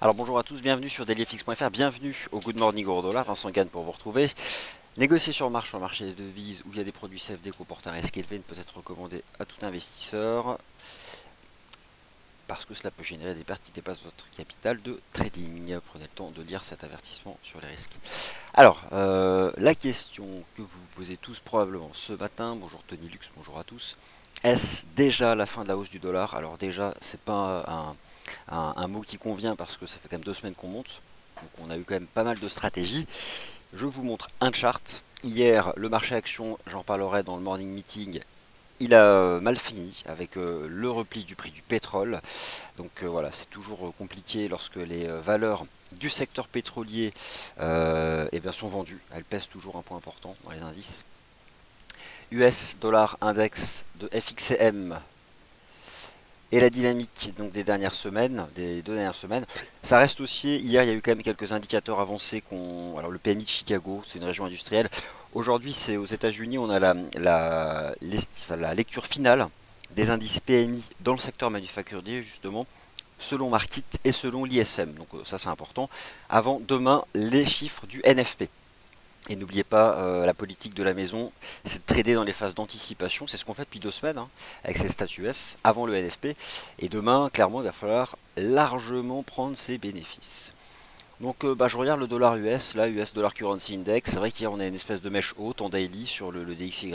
Alors bonjour à tous, bienvenue sur dailyfx.fr, bienvenue au Good Morning Euro Dollar, Vincent Gann pour vous retrouver. Négocier sur marche sur le marché des devises où il y a des produits CFD comportant un risque élevé ne peut être recommandé à tout investisseur parce que cela peut générer des pertes qui dépassent votre capital de trading. Prenez le temps de lire cet avertissement sur les risques. Alors, la question que vous vous posez tous probablement ce matin, bonjour Tony Lux, bonjour à tous, est-ce déjà la fin de la hausse du dollar? Alors déjà, c'est pas un mot qui convient parce que ça fait quand même 2 semaines qu'on monte. Donc on a eu quand même pas mal de stratégies. Je vous montre un chart. Hier, le marché action, j'en reparlerai dans le morning meeting, il a mal fini avec le repli du prix du pétrole. Donc voilà, c'est toujours compliqué lorsque les valeurs du secteur pétrolier eh bien, sont vendues. Elles pèsent toujours un point important dans les indices. US dollar index de FXCM et la dynamique donc des dernières semaines, des 2 dernières semaines, ça reste haussier. Hier, il y a eu quand même quelques indicateurs avancés. Alors le PMI de Chicago, c'est une région industrielle. Aujourd'hui, c'est aux États-Unis, on a la lecture finale des indices PMI dans le secteur manufacturier, justement, selon Markit et selon l'ISM. Donc ça, c'est important. Avant demain, les chiffres du NFP. Et n'oubliez pas, la politique de la maison, c'est de trader dans les phases d'anticipation. C'est ce qu'on fait depuis 2 semaines avec ces statuts S avant le NFP. Et demain, clairement, il va falloir largement prendre ses bénéfices. Donc je regarde le dollar US, là, US Dollar Currency Index. C'est vrai qu'hier, on a une espèce de mèche haute en daily sur le DXY.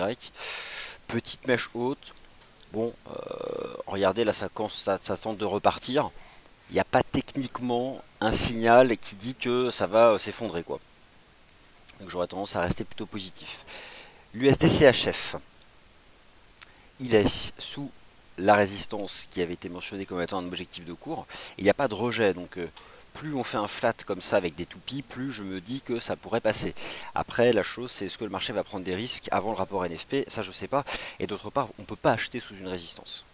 Petite mèche haute. Bon, regardez, là, ça tente de repartir. Il n'y a pas techniquement un signal qui dit que ça va s'effondrer, quoi. Donc j'aurais tendance à rester plutôt positif. L'USDCHF, il est sous la résistance qui avait été mentionnée comme étant un objectif de cours. Il n'y a pas de rejet, donc plus on fait un flat comme ça avec des toupies, plus je me dis que ça pourrait passer. Après, la chose, c'est est-ce que le marché va prendre des risques avant le rapport NFP? Ça, je ne sais pas. Et d'autre part, on ne peut pas acheter sous une résistance.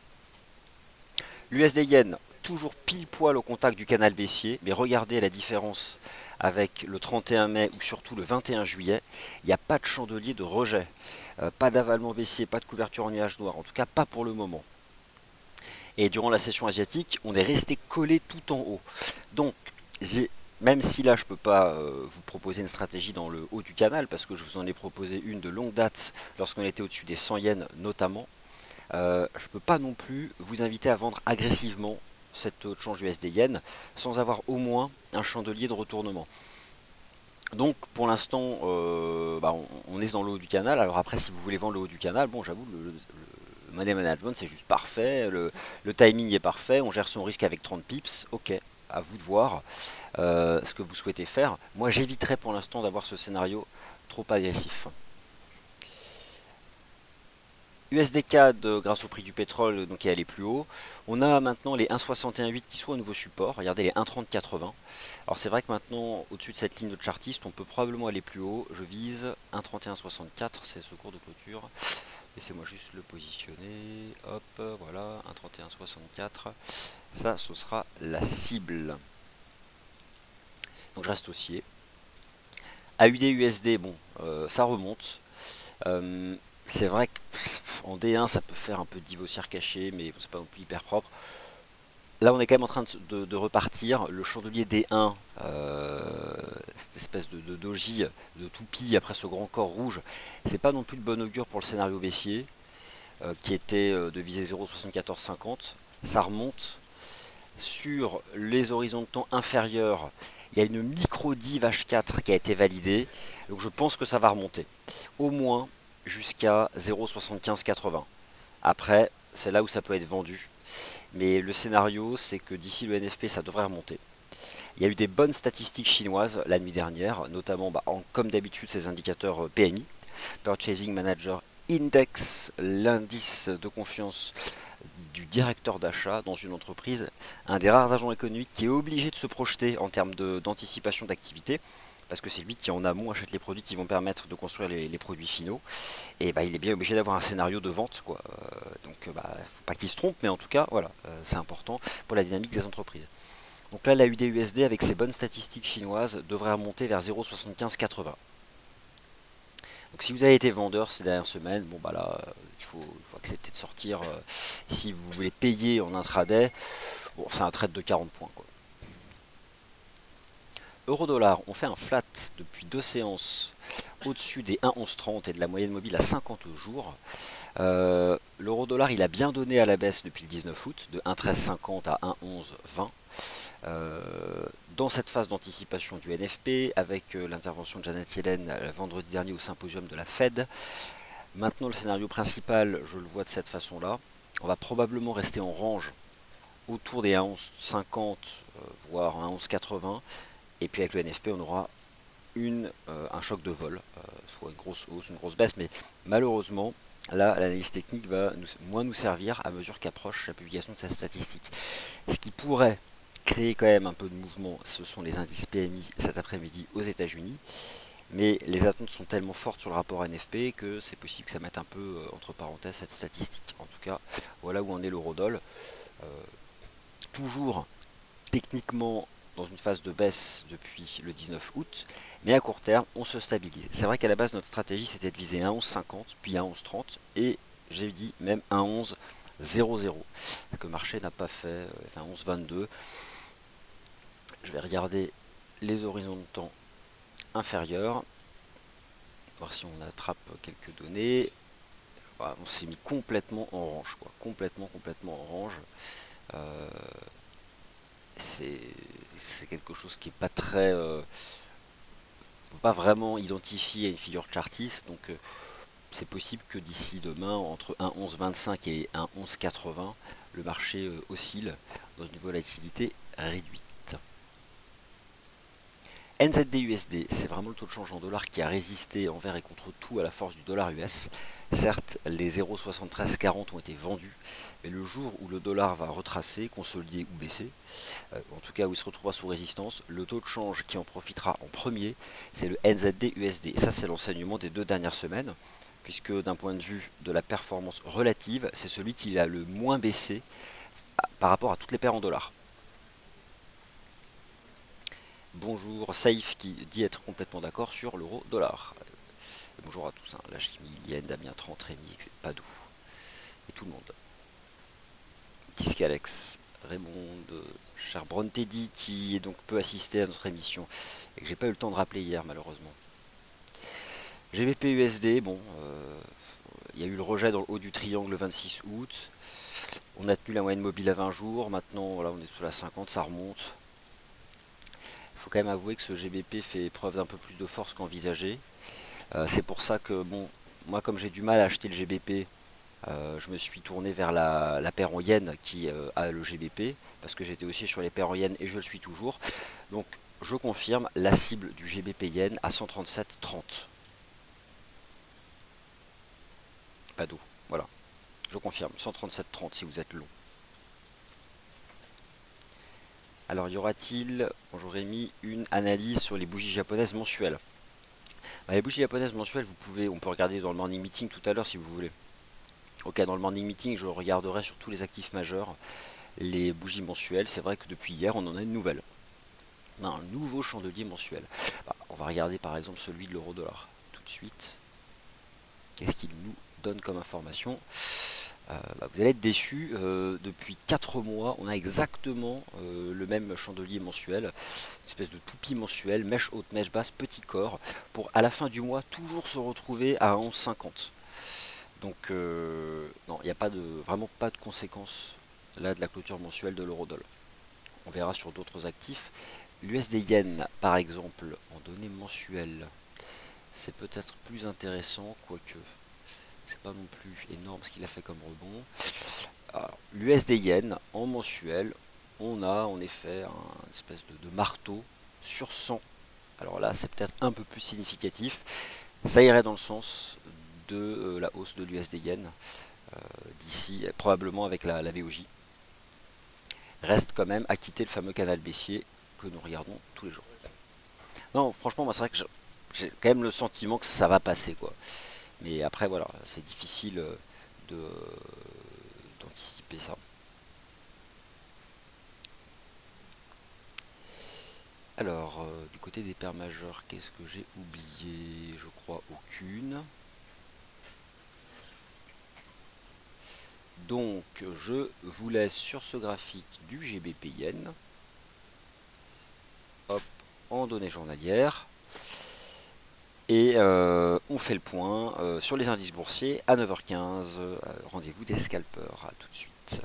L'USD Yen, toujours pile poil au contact du canal baissier, mais regardez la différence avec le 31 mai ou surtout le 21 juillet. Il n'y a pas de chandelier de rejet, pas d'avalement baissier, pas de couverture en nuage noir, en tout cas pas pour le moment. Et durant la session asiatique, on est resté collé tout en haut. Donc, même si là je ne peux pas vous proposer une stratégie dans le haut du canal, parce que je vous en ai proposé une de longue date lorsqu'on était au-dessus des 100 yens notamment, je ne peux pas non plus vous inviter à vendre agressivement cette taux de change USD Yen sans avoir au moins un chandelier de retournement. Donc pour l'instant, on est dans le haut du canal. Alors après, si vous voulez vendre le haut du canal, bon, j'avoue, le money management c'est juste parfait. Le timing est parfait. On gère son risque avec 30 pips. Ok, à vous de voir ce que vous souhaitez faire. Moi, j'éviterais pour l'instant d'avoir ce scénario trop agressif. USD-CAD grâce au prix du pétrole donc est allé plus haut. On a maintenant les 1,61,8 qui sont un nouveau support. Regardez les 1,30,80. Alors c'est vrai que maintenant au-dessus de cette ligne de chartiste on peut probablement aller plus haut. Je vise 1,31,64, c'est ce cours de clôture. Laissez-moi juste le positionner. Hop, voilà, 1,31,64. Ça, ce sera la cible. Donc je reste haussier. AUD-USD, bon, ça remonte. C'est vrai qu'en D1 ça peut faire un peu de divotière caché, mais c'est pas non plus hyper propre. Là on est quand même en train de repartir. Le chandelier D1, cette espèce de doji, de toupie après ce grand corps rouge, c'est pas non plus de bon augure pour le scénario baissier, qui était de viser 0,7450. Ça remonte. Sur les horizons de temps inférieurs, il y a une micro-div H4 qui a été validée, donc je pense que ça va remonter. Au moins jusqu'à 0,7580. Après, c'est là où ça peut être vendu. Mais le scénario, c'est que d'ici le NFP, ça devrait remonter. Il y a eu des bonnes statistiques chinoises la nuit dernière, notamment comme d'habitude ces indicateurs PMI, Purchasing Manager Index, l'indice de confiance du directeur d'achat dans une entreprise, un des rares agents économiques qui est obligé de se projeter en termes d'anticipation d'activité, parce que c'est lui qui en amont achète les produits qui vont permettre de construire les produits finaux, et il est bien obligé d'avoir un scénario de vente, quoi. Donc faut pas qu'il se trompe, mais en tout cas, voilà, c'est important pour la dynamique des entreprises. Donc là, la UD-USD avec ses bonnes statistiques chinoises devrait remonter vers 0,7580. Donc si vous avez été vendeur ces dernières semaines, bon là, il faut accepter de sortir. Si vous voulez payer en intraday, bon, c'est un trade de 40 points, quoi. Euro-dollar, on fait un flat depuis 2 séances au-dessus des 1,1130 et de la moyenne mobile à 50 jours. L'euro-dollar, il a bien donné à la baisse depuis le 19 août, de 1,1350 à 1,1120. Dans cette phase d'anticipation du NFP, avec l'intervention de Janet Yellen vendredi dernier au symposium de la Fed. Maintenant, le scénario principal, je le vois de cette façon-là. On va probablement rester en range autour des 1,1150, voire 1,1180. Et puis avec le NFP, on aura un choc de vol, soit une grosse hausse, une grosse baisse. Mais malheureusement, là, l'analyse technique va moins nous servir à mesure qu'approche la publication de cette statistique. Ce qui pourrait créer quand même un peu de mouvement, ce sont les indices PMI cet après-midi aux États-Unis. Mais les attentes sont tellement fortes sur le rapport NFP que c'est possible que ça mette un peu entre parenthèses cette statistique. En tout cas, voilà où en est l'eurodoll. Toujours techniquement dans une phase de baisse depuis le 19 août, mais à court terme, on se stabilise. C'est vrai qu'à la base, notre stratégie, c'était de viser 1,1150, puis 1,1130, et j'ai dit même 1,1100, que le marché n'a pas fait, enfin 11,22. Je vais regarder les horizons de temps inférieurs, voir si on attrape quelques données. Voilà, on s'est mis complètement en range, quoi. Complètement en range. Euh, c'est quelque chose qui est pas très... on peut pas vraiment identifier une figure chartiste, donc c'est possible que d'ici demain, entre 1,1125 et 1,1180, le marché oscille dans une volatilité réduite. NZD-USD, c'est vraiment le taux de change en dollars qui a résisté envers et contre tout à la force du dollar US. Certes, les 0,7340 ont été vendus, mais le jour où le dollar va retracer, consolider ou baisser, en tout cas où il se retrouvera sous résistance, le taux de change qui en profitera en premier, c'est le NZD-USD. Et ça, c'est l'enseignement des 2 dernières semaines, puisque d'un point de vue de la performance relative, c'est celui qui a le moins baissé par rapport à toutes les paires en dollars. Bonjour Saïf qui dit être complètement d'accord sur l'euro-dollar. Bonjour à tous, hein. La chimie, Liane, Damien, 30, Rémi, Padou. Et tout le monde. Disque Alex, Raymond, cher Bron Teddy qui est donc peu assisté à notre émission et que j'ai pas eu le temps de rappeler hier malheureusement. GBP USD, bon, il y a eu le rejet dans le haut du triangle le 26 août. On a tenu la moyenne mobile à 20 jours. Maintenant, voilà, on est sous la 50, ça remonte. Il faut quand même avouer que ce GBP fait preuve d'un peu plus de force qu'envisagé. C'est pour ça que, bon, moi comme j'ai du mal à acheter le GBP, je me suis tourné vers la paire en yen qui a le GBP, parce que j'étais aussi sur les paires en yen et je le suis toujours. Donc je confirme la cible du GBP yen à 137,30. Pas d'eau, voilà. Je confirme, 137,30 si vous êtes long. Alors y aura-t-il, bonjour Rémi, une analyse sur les bougies japonaises mensuelles? Les bougies japonaises mensuelles, on peut regarder dans le morning meeting tout à l'heure si vous voulez. Ok, dans le morning meeting, je regarderai sur tous les actifs majeurs les bougies mensuelles. C'est vrai que depuis hier, on en a une nouvelle. On a un nouveau chandelier mensuel. On va regarder par exemple celui de l'euro-dollar tout de suite. Qu'est-ce qu'il nous donne comme information? Vous allez être déçus. Depuis 4 mois, on a exactement le même chandelier mensuel. Une espèce de toupie mensuelle, mèche haute, mèche basse, petit corps. Pour à la fin du mois, toujours se retrouver à 11,50. Donc, non, il n'y a vraiment pas de conséquences là de la clôture mensuelle de l'eurodoll. On verra sur d'autres actifs. L'USD Yen, par exemple, en données mensuelles, c'est peut-être plus intéressant, quoique c'est pas non plus énorme ce qu'il a fait comme rebond. L'USD Yen, en mensuel, on a en effet un espèce de marteau sur 100. Alors là, c'est peut-être un peu plus significatif. Ça irait dans le sens de la hausse de l'USD Yen d'ici, probablement avec la VOJ. Reste quand même à quitter le fameux canal baissier que nous regardons tous les jours. Non, franchement, moi c'est vrai que j'ai quand même le sentiment que ça va passer, quoi. Mais après, voilà, c'est difficile d'anticiper ça. Alors, du côté des paires majeures, qu'est-ce que j'ai oublié? Je crois aucune. Donc, je vous laisse sur ce graphique du GBP Yen. Hop, en randonnée journalière. Et on fait le point sur les indices boursiers à 9h15. Rendez-vous des scalpeurs. À tout de suite.